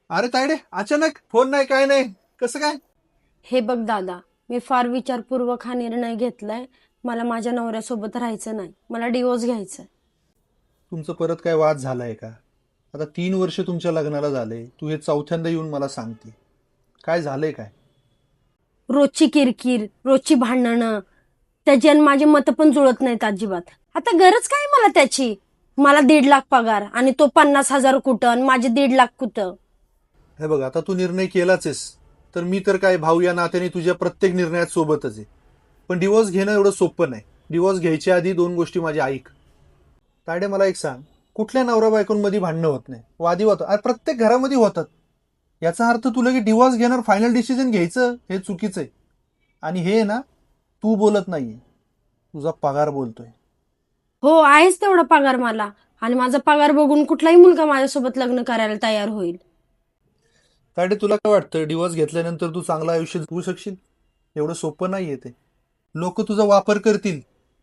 अरे तायडे, अचानक फोन नाही, काय नाही, कसं काय? हे बघ दादा, मी फार विचारपूर्वक हा निर्णय घेतलाय. मला माझ्या नवऱ्यासोबत राहायचं नाही, मला डिवोर्स घ्यायचा. तुमचं परत काय वाद झालाय का? आता 3 वर्ष तुमच्या लग्नाला झाले, तू हे चौथ्यांदा येऊन मला सांगते. काय झालंय काय? रोजची किरकिर, रोजची भांडणं, त्याची आणि माझी मतं पण जुळत नाहीत अजिबात. आता गरज काय मला त्याची? मला 1.5 लाख पगार आणि तो 50,000 कुठं आणि माझे 1.5 लाख कुठं? हे बघ, आता तू निर्णय केलाच आहेस, तर मी तर काय भाऊ या नात्याने तुझ्या प्रत्येक निर्णयात सोबतच आहे. पण डिवोर्स घेणं एवढं सोपं नाही. डिवोर्स घ्यायच्या आधी 2 गोष्टी माझी ऐक. तायडे, मला एक सांग, कुठल्या नवरा बायकोंमध्ये भांडणं होत नाही, वादी होतं, अरे प्रत्येक घरामध्ये होतात. याचा अर्थ तुला की डिवोर्स घेणार, फायनल डिसिजन घ्यायचं हे चुकीचं आहे. आणि हे ना, तू बोलत नाहीये, तुझा पगार बोलतोय. हो, आहेच तेवढा पगार मला. आणि माझा पगार बघून कुठलाही मुलगा माझ्यासोबत लग्न करायला तयार होईल. तायडे, तुला काय वाटतं डिवोर्स घेतल्यानंतर तू चांगलं आयुष्य जगू शकशील? एवढं सोपं नाहीये ते. लोक तुझा वापर करतील,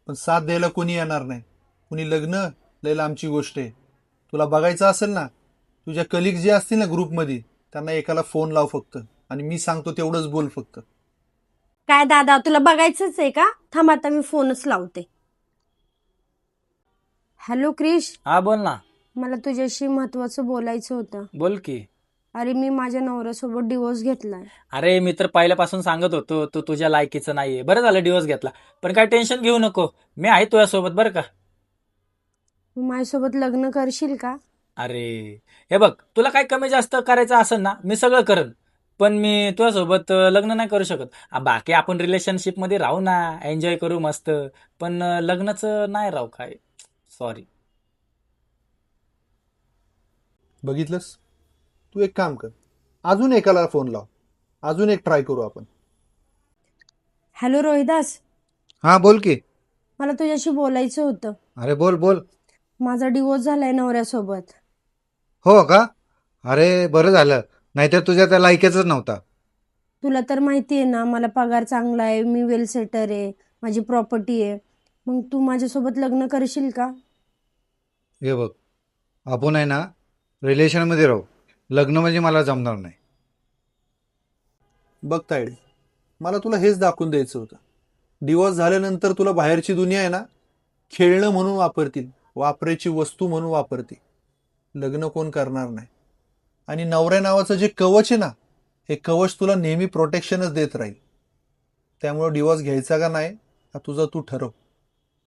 पण साथ द्यायला कोणी येणार नाही. कुणी लग्न, लय लांबची गोष्ट आहे. तुला बघायचं असेल ना, तुझ्या कलिग जे असतील ना ग्रुपमध्ये, त्यांना एकाला फोन लाव फक्त, आणि मी सांगतो तेवढंच बोल फक्त. काय दादा, तुला बघायचंच आहे का? थांब, आता मी फोनच लावते. हॅलो क्रिश, हा बोल ना. मला तुझ्याशी महत्वाचं बोलायचं होतं. बोल की. अरे, मी माझ्या नवऱ्यासोबत डिवोर्स घेतलाय. अरे मी तर पहिल्यापासून सांगत होतो तू तुझ्या लायकीचं नाहीये. बरं झालं डिवोर्स घेतला. पण काय टेन्शन घेऊ नको, मी आहे तुझ्यासोबत बरं का. तू माझ्यासोबत लग्न करशील का? अरे हे बघ, तुला काय कमी जास्त करायचं असेल ना, मी सगळं करेन. पण मी तुझ्यासोबत लग्न नाही करू शकत. बाकी आपण रिलेशनशिप मध्ये राहू ना, एन्जॉय करू मस्त. पण लग्नाचं नाही राहू काय. सॉरी. बघितलंस? तू एक काम कर, अजून एकाला फोन लाव, अजून एक ट्राय करू आपण. हॅलो रोहिदास, हा बोल की. मला तुझ्याशी बोलायचं होतं. अरे बोल बोल. माझा डिवोर्स झालाय नवऱ्यासोबत. हो का? अरे बरं झालं, नाहीतर तुझ्या त्या लायकीचाच नव्हता. तुला तर माहिती आहे ना, मला पगार चांगला आहे, मी वेल सेटर आहे, माझी प्रॉपर्टी आहे. मग तू माझ्यासोबत लग्न करशील का? हे बघ, आपण आहे ना रिलेशनमध्ये राहू, लग्न म्हणजे मला जमणार नाही. बघ तायडे, मला तुला हेच दाखवून द्यायचं होतं. डिवोर्स झाल्यानंतर तुला बाहेरची दुनिया आहे ना, खेळणं म्हणून वापरतील, वापरायची वस्तू म्हणून वापरतील. लग्न कोण करणार नाही. आणि नवऱ्या नावाचं जे कवच आहे ना, हे कवच तुला नेहमी प्रोटेक्शनच देत राहील. त्यामुळे डिवोर्स घ्यायचा का नाही, हा तुझा तू ठरव.